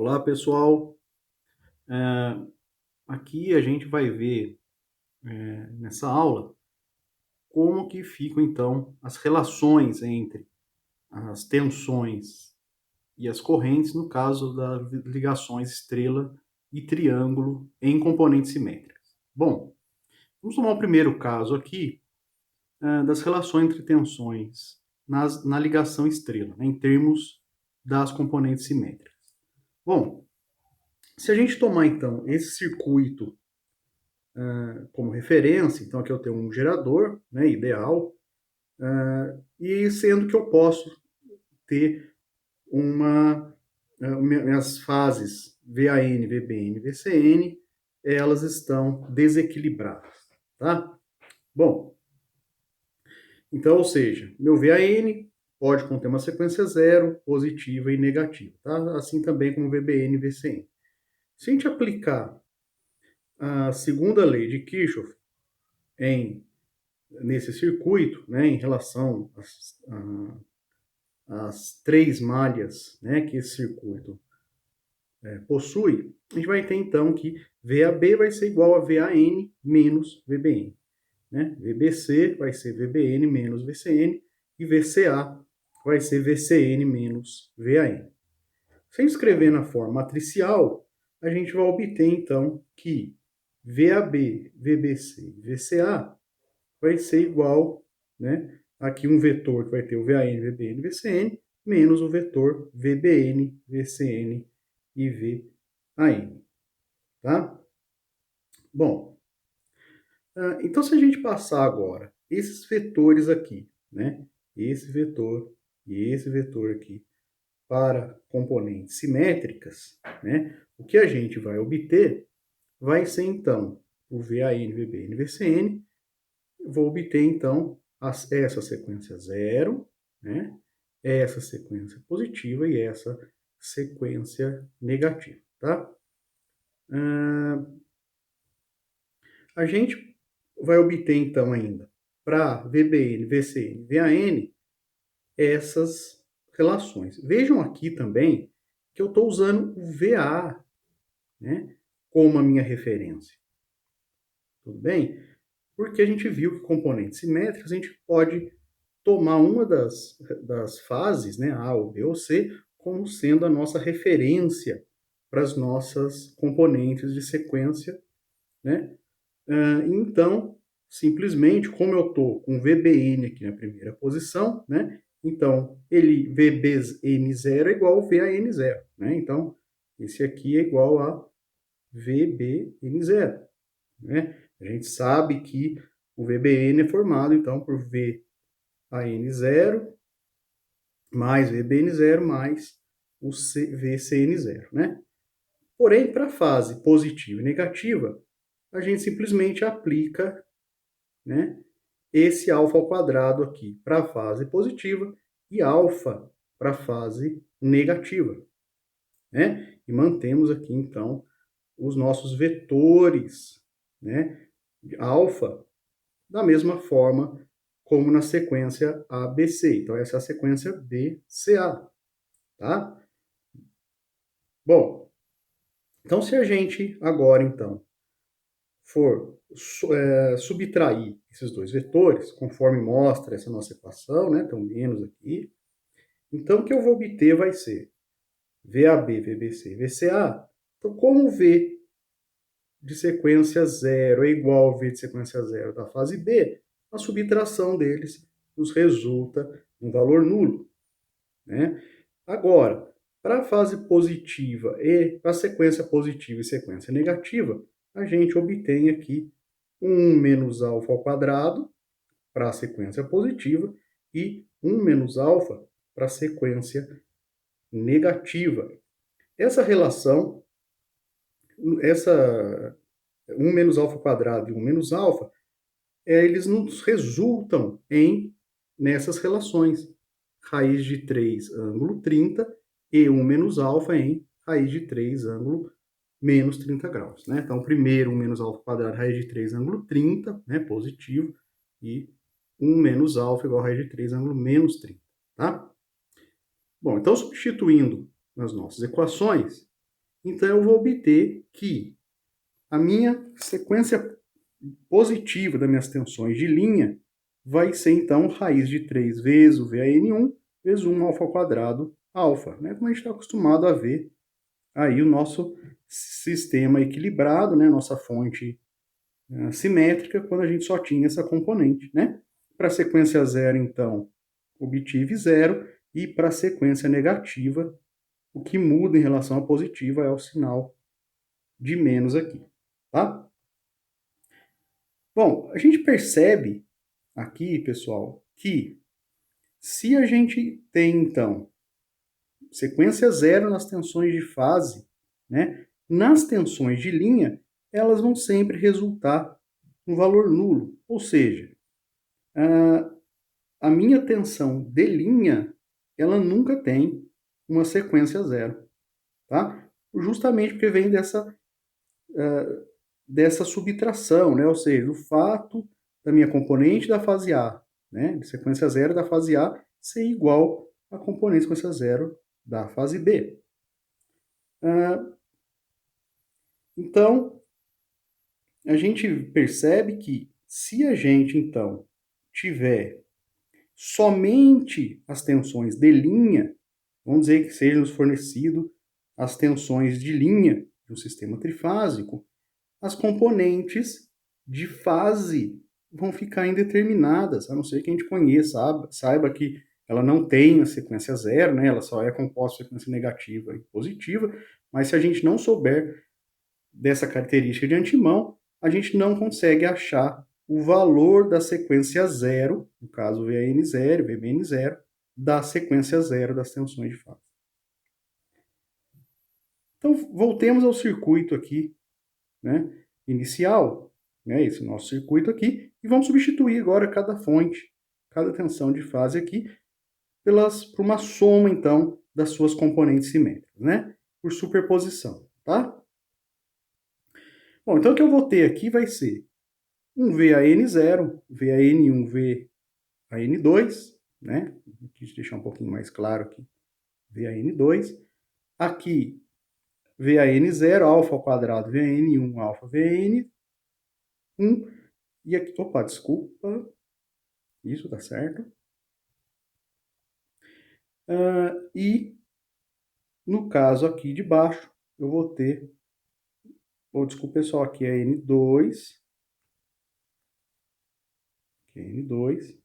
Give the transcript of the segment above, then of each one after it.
Olá, pessoal. Aqui a gente vai ver nessa aula como que ficam então as relações entre as tensões e as correntes no caso das ligações estrela e triângulo em componentes simétricas. Bom, vamos tomar o primeiro caso aqui das relações entre tensões na ligação estrela, né, em termos das componentes simétricas. Bom, se a gente tomar então esse circuito como referência, então aqui eu tenho um gerador, né, ideal, e sendo que eu posso ter minhas fases VAN, VBN, VCN, elas estão desequilibradas, tá? Bom, então, ou seja, meu VAN pode conter uma sequência zero, positiva e negativa, tá? Assim também como VBN e VCN. Se a gente aplicar a segunda lei de Kirchhoff nesse circuito, né, em relação às três malhas, né, que esse circuito possui, a gente vai ter então que VAB vai ser igual a VAN menos VBN. Né? VBC vai ser VBN menos VCN e VCA vai ser VCN menos VAN. Se escrever na forma matricial, a gente vai obter então que VAB, VBC e VCA vai ser igual, né, aqui um vetor que vai ter o VAN, VBN, VCN, menos o vetor VBN, VCN e VAN, tá? Bom, então se a gente passar agora esses vetores aqui, né, esse vetor e esse vetor aqui, para componentes simétricas, né, o que a gente vai obter vai ser então o VAN, VBN, VCN. Vou obter então essa sequência zero, né, essa sequência positiva e essa sequência negativa, tá? A gente vai obter então ainda para VBN, VCN, VAN essas relações. Vejam aqui também que eu estou usando o VA, né, como a minha referência. Tudo bem? Porque a gente viu que componentes simétricos a gente pode tomar uma das fases, né, A ou B ou C, como sendo a nossa referência para as nossas componentes de sequência, né? Então, simplesmente, como eu estou com VBN aqui na primeira posição, né? Então, VBN0 é igual a VAN0, né? Então, esse aqui é igual a VBN0, né? A gente sabe que o VBN é formado, então, por VAN0 mais VBN0 mais o VCN0, né? Porém, para a fase positiva e negativa, a gente simplesmente aplica, né, esse alfa ao quadrado aqui para a fase positiva e alfa para a fase negativa, né? E mantemos aqui, então, os nossos vetores, né, alfa, da mesma forma como na sequência ABC. Então, essa é a sequência BCA, tá? Bom, então se a gente agora, então, for subtrair esses dois vetores, conforme mostra essa nossa equação, né, então menos aqui, então o que eu vou obter vai ser VAB, VBC e VCA. Então, como V de sequência zero é igual ao V de sequência zero da fase B, a subtração deles nos resulta um valor nulo, né? Agora, para a fase positiva e para a sequência positiva e sequência negativa, a gente obtém aqui 1 menos alfa ao quadrado para a sequência positiva e 1 menos alfa para a sequência negativa. Essa relação, essa 1 menos alfa ao quadrado e 1 menos alfa, eles nos resultam nessas relações. Raiz de 3, ângulo 30, e 1 menos alfa em raiz de 3, ângulo menos 30 graus. Né? Então, primeiro 1 menos alfa quadrado, raiz de 3, ângulo 30, né, positivo, e 1 menos alfa igual a raiz de 3, ângulo menos 30. Tá? Bom, então, substituindo nas nossas equações, Então, eu vou obter que a minha sequência positiva das minhas tensões de linha vai ser, então, raiz de 3 vezes o VAN1 vezes 1 alfa ao quadrado alfa, né? Como a gente está acostumado a ver aí o nosso sistema equilibrado, né? Nossa fonte simétrica, quando a gente só tinha essa componente, né? Para a sequência zero, então, obtive zero, e para a sequência negativa, o que muda em relação à positiva é o sinal de menos aqui, tá? Bom, a gente percebe aqui, pessoal, que se a gente tem, então, sequência zero nas tensões de fase, né? Nas tensões de linha, elas vão sempre resultar no valor nulo. Ou seja, a minha tensão de linha, ela nunca tem uma sequência zero, tá? Justamente porque vem dessa subtração, né? Ou seja, o fato da minha componente da fase A, né? De sequência zero da fase A ser igual à componente de sequência zero da fase B. Então, a gente percebe que se a gente, então, tiver somente as tensões de linha, vamos dizer que sejam fornecidas as tensões de linha de um sistema trifásico, as componentes de fase vão ficar indeterminadas, a não ser que a gente conheça, saiba que ela não tem a sequência zero, né? Ela só é composta de sequência negativa e positiva, mas se a gente não souber dessa característica de antemão, a gente não consegue achar o valor da sequência zero, no caso VAN0, VBN0, da sequência zero das tensões de fase. Então, voltemos ao circuito aqui, né, inicial, né, esse nosso circuito aqui, e vamos substituir agora cada fonte, cada tensão de fase aqui, por uma soma, então, das suas componentes simétricas, né, por superposição, tá? Bom, então o que eu vou ter aqui vai ser um VAN0, VAN1, VAN2, né? Deixa eu deixar um pouquinho mais claro aqui. VAN2. Aqui, VAN0, alfa ao quadrado, VAN1, alfa, VAN1. E aqui, opa, desculpa. Isso, tá certo. E, no caso aqui de baixo, eu vou ter... Oh, desculpa, pessoal, aqui é N2. Aqui é N2,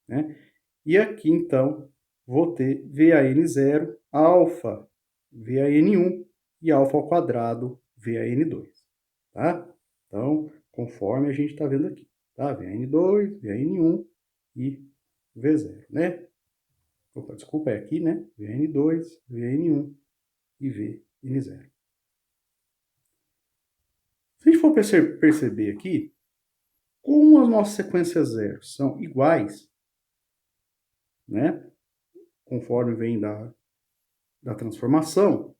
né? E aqui, então, vou ter VAN0, alfa, VAN1 e alfa ao quadrado, VAN2, tá? Então, conforme a gente está vendo aqui, tá? VAN2, VAN1 e V0, né? Opa, desculpa, é aqui, né? VAN2, VAN1 e VN0. Se a gente for perceber aqui, como as nossas sequências zero são iguais, né? Conforme vem da transformação,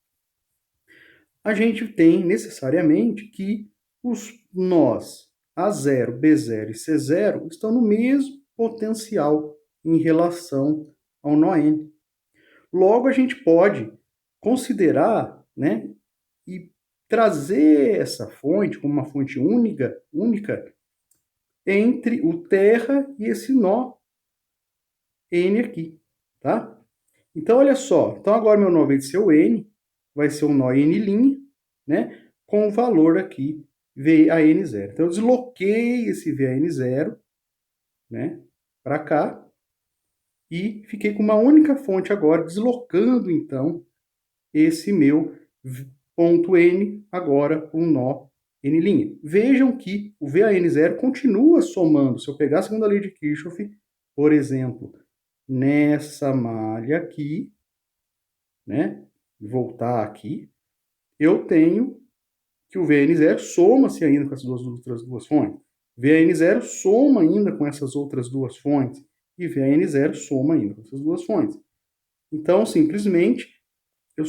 a gente tem necessariamente que os nós A0, B0 e C0 estão no mesmo potencial em relação ao nó N. Logo, a gente pode considerar, né, e trazer essa fonte como uma fonte única entre o terra e esse nó N aqui, tá? Então, olha só. Então, agora meu nó, ao invés de ser o N, vai ser um nó N', né? Com o valor aqui, VAN0. Então, eu desloquei esse VAN0, né? Para cá. E fiquei com uma única fonte agora, deslocando, então, esse meu ponto N agora para um nó N'. Vejam que o VAN0 continua somando. Se eu pegar a segunda lei de Kirchhoff, por exemplo, nessa malha aqui, né? Voltar aqui, eu tenho que o VN0 soma-se ainda com essas outras duas fontes. VN0 soma ainda com essas outras duas fontes. E VN0 soma ainda com essas duas fontes. Então, simplesmente, eu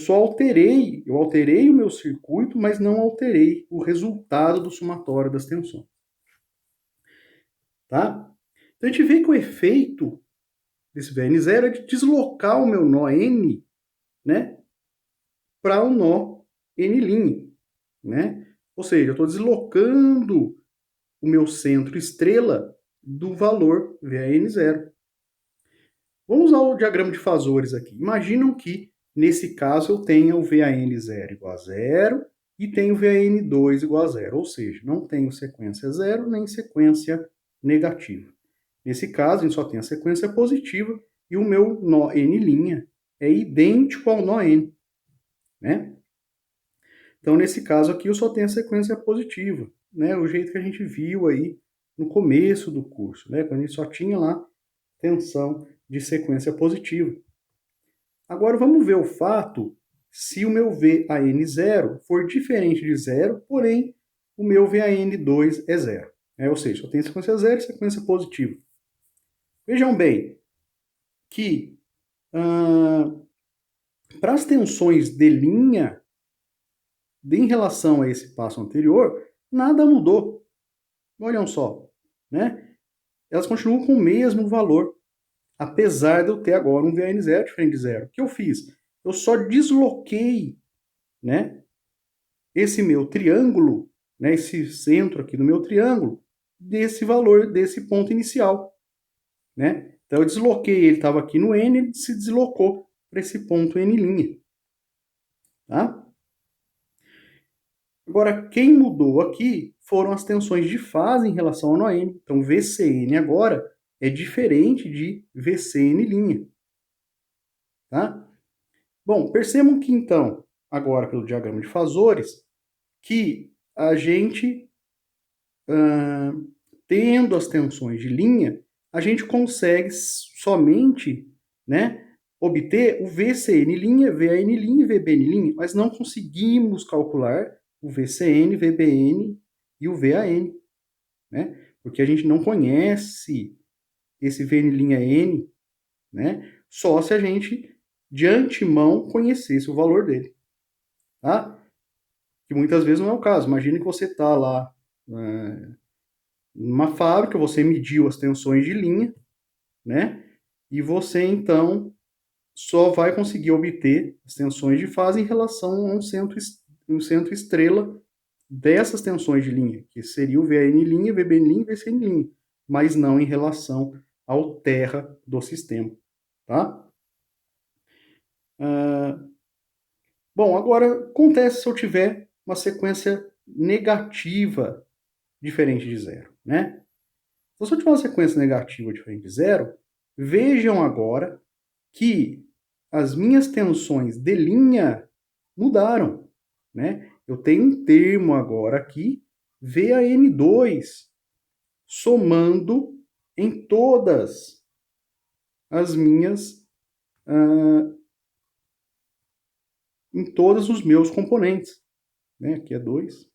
alterei o meu circuito, mas não alterei o resultado do somatório das tensões. Tá? Então, a gente vê que o efeito desse VN0 é de deslocar o meu nó N, né, para o nó N', né? Ou seja, eu estou deslocando o meu centro estrela do valor VAN0. Vamos usar o diagrama de fasores aqui. Imaginam que, nesse caso, eu tenha o VAN0 igual a 0 e tenho o VAN2 igual a 0, ou seja, não tenho sequência 0 nem sequência negativa. Nesse caso, a gente só tem a sequência positiva e o meu nó N' é idêntico ao nó N, né? Então, nesse caso aqui, eu só tenho a sequência positiva, né? O jeito que a gente viu aí no começo do curso, né? Quando a gente só tinha lá tensão de sequência positiva. Agora, vamos ver o fato se o meu VAN0 for diferente de 0, porém, o meu VAN2 é 0. Ou seja, só tem sequência 0 e sequência positiva. Vejam bem que para as tensões de linha, em relação a esse passo anterior, nada mudou. Olham só, né? Elas continuam com o mesmo valor, apesar de eu ter agora um VAN0 diferente de 0. O que eu fiz? Eu só desloquei, né, esse meu triângulo, né, esse centro aqui do meu triângulo, desse valor, desse ponto inicial, né? Então eu desloquei, ele estava aqui no N, ele se deslocou para esse ponto N'. Tá? Agora, quem mudou aqui foram as tensões de fase em relação ao nó N. Então, VCN agora é diferente de VCN'. Tá? Bom, percebam que então, agora pelo diagrama de fasores, que a gente, tendo as tensões de linha, a gente consegue somente, né, obter o VCN', VAN', VBN', mas não conseguimos calcular o VCN, VBN e o VAN, né? Porque a gente não conhece esse VN', né? Só se a gente, de antemão, conhecesse o valor dele, tá? Que muitas vezes não é o caso. Imagine que você está lá numa fábrica, você mediu as tensões de linha, né? E você, então, só vai conseguir obter as tensões de fase em relação a um centro estrela dessas tensões de linha, que seria o VAN', VBN' e VCN', mas não em relação ao terra do sistema, tá? Bom, agora acontece se eu tiver uma sequência negativa diferente de 0, né? Então, se eu tiver uma sequência negativa diferente de 0, vejam agora que as minhas tensões de linha mudaram, né? Eu tenho um termo agora aqui, VAN2, somando em todas as minhas, em todos os meus componentes, né? Aqui é 2.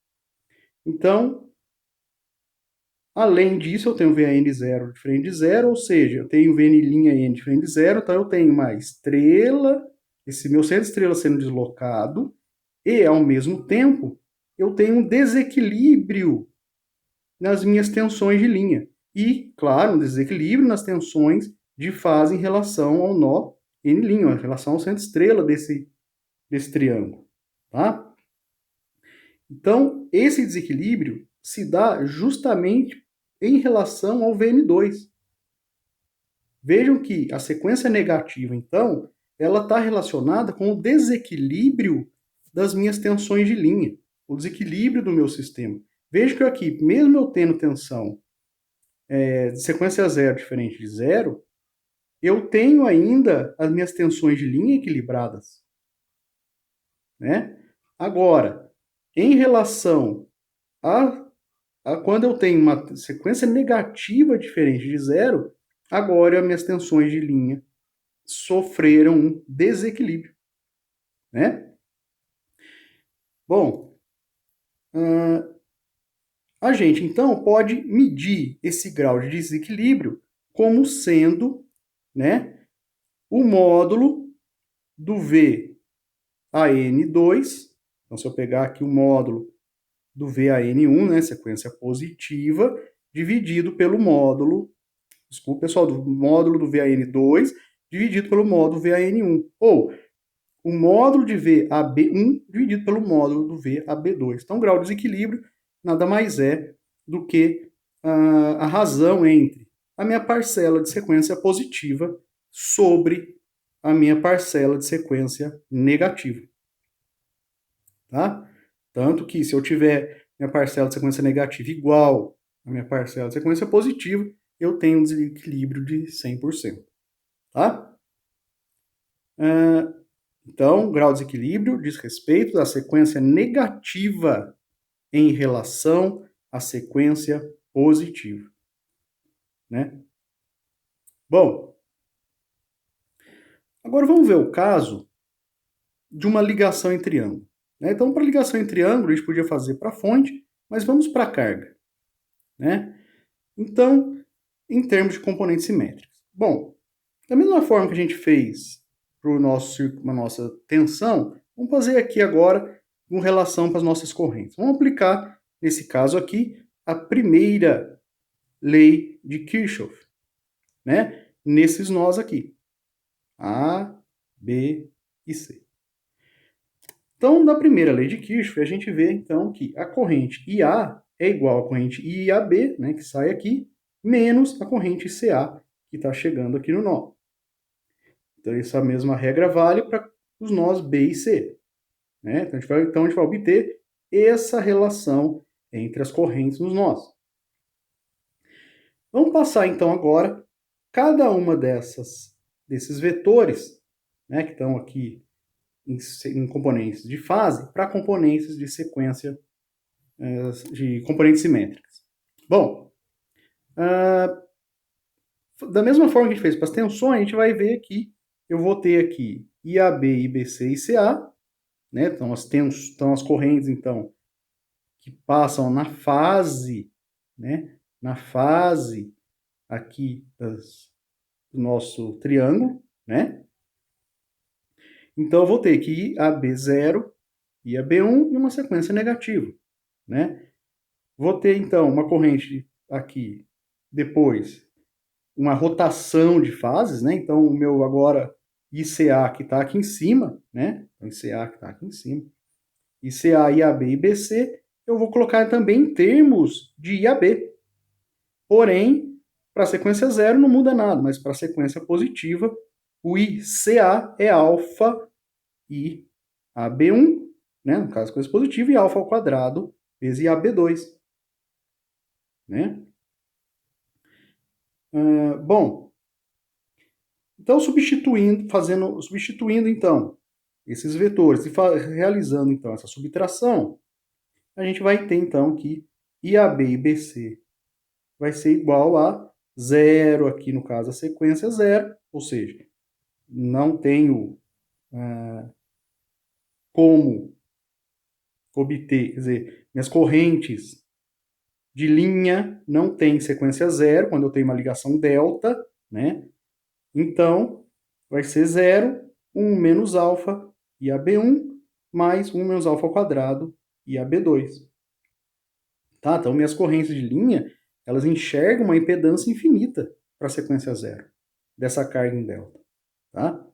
Então, além disso, eu tenho VAN0 diferente de 0, ou seja, eu tenho VN' diferente de 0, então eu tenho uma estrela, esse meu centro de estrela sendo deslocado, e, ao mesmo tempo, eu tenho um desequilíbrio nas minhas tensões de linha. E, claro, um desequilíbrio nas tensões de fase em relação ao nó N', em relação ao centro estrela desse triângulo. Tá? Então, esse desequilíbrio se dá justamente em relação ao VN2. Vejam que a sequência negativa, então, ela está relacionada com o desequilíbrio das minhas tensões de linha, o desequilíbrio do meu sistema. Veja que aqui, mesmo eu tendo tensão de sequência 0 diferente de 0, eu tenho ainda as minhas tensões de linha equilibradas, né? Agora, em relação a quando eu tenho uma sequência negativa diferente de 0, agora as minhas tensões de linha sofreram um desequilíbrio, né? Bom, a gente então pode medir esse grau de desequilíbrio como sendo, né, o módulo do VAN2. Então, se eu pegar aqui o módulo do VAN1, né, sequência positiva, dividido pelo módulo, desculpa pessoal, do módulo do VAN2, dividido pelo módulo VAN1. Ou, o módulo de VAB1 dividido pelo módulo do VAB2. Então, o grau de desequilíbrio nada mais é do que a razão entre a minha parcela de sequência positiva sobre a minha parcela de sequência negativa. Tá? Tanto que se eu tiver minha parcela de sequência negativa igual à minha parcela de sequência positiva, eu tenho um desequilíbrio de 100%. Tá? Então, grau de desequilíbrio diz respeito à sequência negativa em relação à sequência positiva. Né? Bom, agora vamos ver o caso de uma ligação em triângulo. Né? Então, para ligação em triângulo, a gente podia fazer para a fonte, mas vamos para a carga. Né? Então, em termos de componentes simétricos. Bom, da mesma forma que a gente fez para a nossa tensão, vamos fazer aqui agora com relação para as nossas correntes. Vamos aplicar, nesse caso aqui, a primeira lei de Kirchhoff, né? Nesses nós aqui. A, B e C. Então, da primeira lei de Kirchhoff, a gente vê, então, que a corrente IA é igual à corrente IAB, né, que sai aqui, menos a corrente CA, que está chegando aqui no nó. Então, essa mesma regra vale para os nós B e C. Né? Então, a gente vai obter essa relação entre as correntes nos nós. Vamos passar, então, agora cada uma desses vetores, né, que estão aqui em componentes de fase, para componentes de sequência de componentes simétricas. Bom, da mesma forma que a gente fez para as tensões, a gente vai ver que eu vou ter aqui IAB, IBC e CA, né? Então, as correntes, então, que passam na fase, né? Na fase aqui do nosso triângulo, né? Então, eu vou ter aqui AB0 e AB1 e uma sequência negativa, né? Vou ter, então, uma corrente aqui, depois, uma rotação de fases, né? Então, o meu agora ICA que está aqui em cima, né? Então, ICA que está aqui em cima. ICA, IAB e BC, eu vou colocar também em termos de IAB. Porém, para a sequência zero não muda nada, mas para a sequência positiva, o ICA é alfa e AB1, né? No caso, sequência positiva, e alfa ao quadrado vezes IAB2. Né? Bom, então substituindo então esses vetores e realizando então essa subtração, a gente vai ter então que IAB e BC vai ser igual a zero, aqui no caso a sequência zero, ou seja, não tenho como obter, quer dizer, minhas correntes de linha não tem sequência zero, quando eu tenho uma ligação delta, né? Então, vai ser 0, 1 menos alfa e AB1, mais 1 menos alfa ao quadrado e AB2. Tá? Então, minhas correntes de linha, elas enxergam uma impedância infinita para a sequência zero, dessa carga em delta. Tá?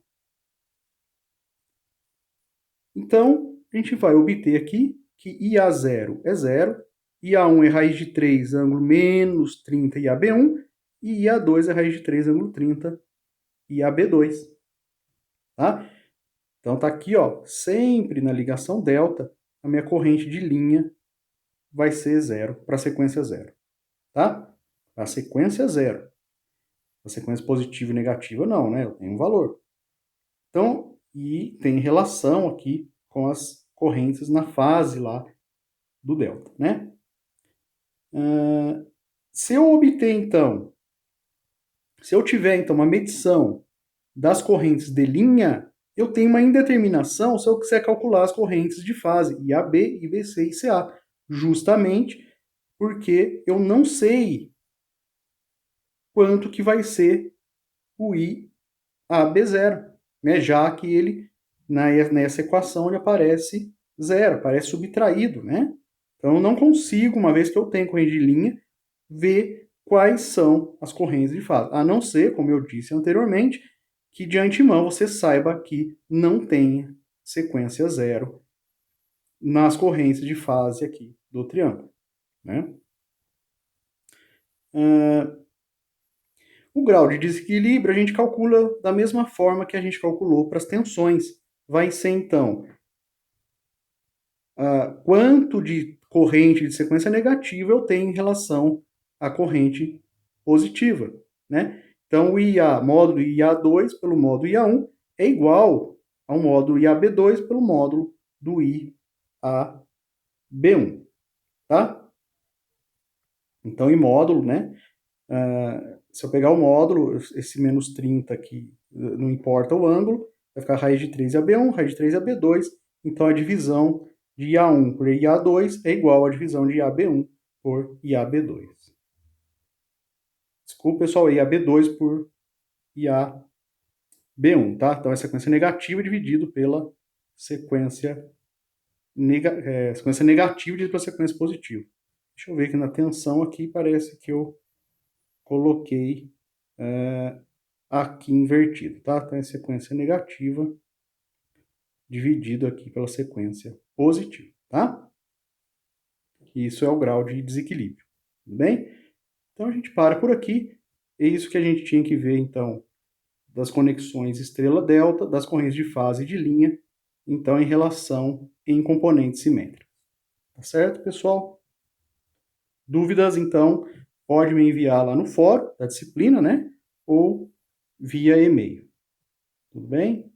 Então, a gente vai obter aqui que IA0 é 0, IA1 é raiz de 3, ângulo menos 30 e AB1, e IA2 é raiz de 3, ângulo 30 e AB2. Tá? Então tá aqui, ó, sempre na ligação delta, a minha corrente de linha vai ser zero para a sequência zero. Tá? A sequência zero. A sequência positiva e negativa não, né? Eu tenho um valor. Então, e tem relação aqui com as correntes na fase lá do delta, né? Se eu tiver então uma medição das correntes de linha, eu tenho uma indeterminação se eu quiser calcular as correntes de fase IAB, IBC e CA, justamente porque eu não sei quanto que vai ser o IAB0, né? Já que ele, nessa equação, ele aparece zero, aparece subtraído, né? Então, eu não consigo, uma vez que eu tenho corrente de linha, ver quais são as correntes de fase. A não ser, como eu disse anteriormente, que de antemão você saiba que não tem sequência zero nas correntes de fase aqui do triângulo, né? O grau de desequilíbrio a gente calcula da mesma forma que a gente calculou para as tensões. Vai ser, então, quanto de corrente de sequência negativa eu tenho em relação à corrente positiva, né? Então, o IA, módulo IA2 pelo módulo IA1 é igual ao módulo IAB2 pelo módulo do IAB1, tá? Então, em módulo, né? Se eu pegar o módulo, esse menos 30 aqui, não importa o ângulo, vai ficar raiz de 3 AB1, raiz de 3 AB2, então a divisão de IA1 por IA2 é igual à divisão de IAB1 por IAB2. Desculpa, pessoal, IAB2 por IAB1, tá? Então é sequência negativa dividido pela sequência negativa dividido pela sequência positiva. Deixa eu ver aqui na tensão aqui, parece que eu coloquei aqui invertido, tá? Então é sequência negativa dividido aqui pela sequência positiva, tá? Isso é o grau de desequilíbrio, tudo bem? Então a gente para por aqui. É isso que a gente tinha que ver, então, das conexões estrela-delta, das correntes de fase e de linha, então, em relação em componentes simétricos. Tá certo, pessoal? Dúvidas, então, pode me enviar lá no fórum da disciplina, né? Ou via e-mail. Tudo bem?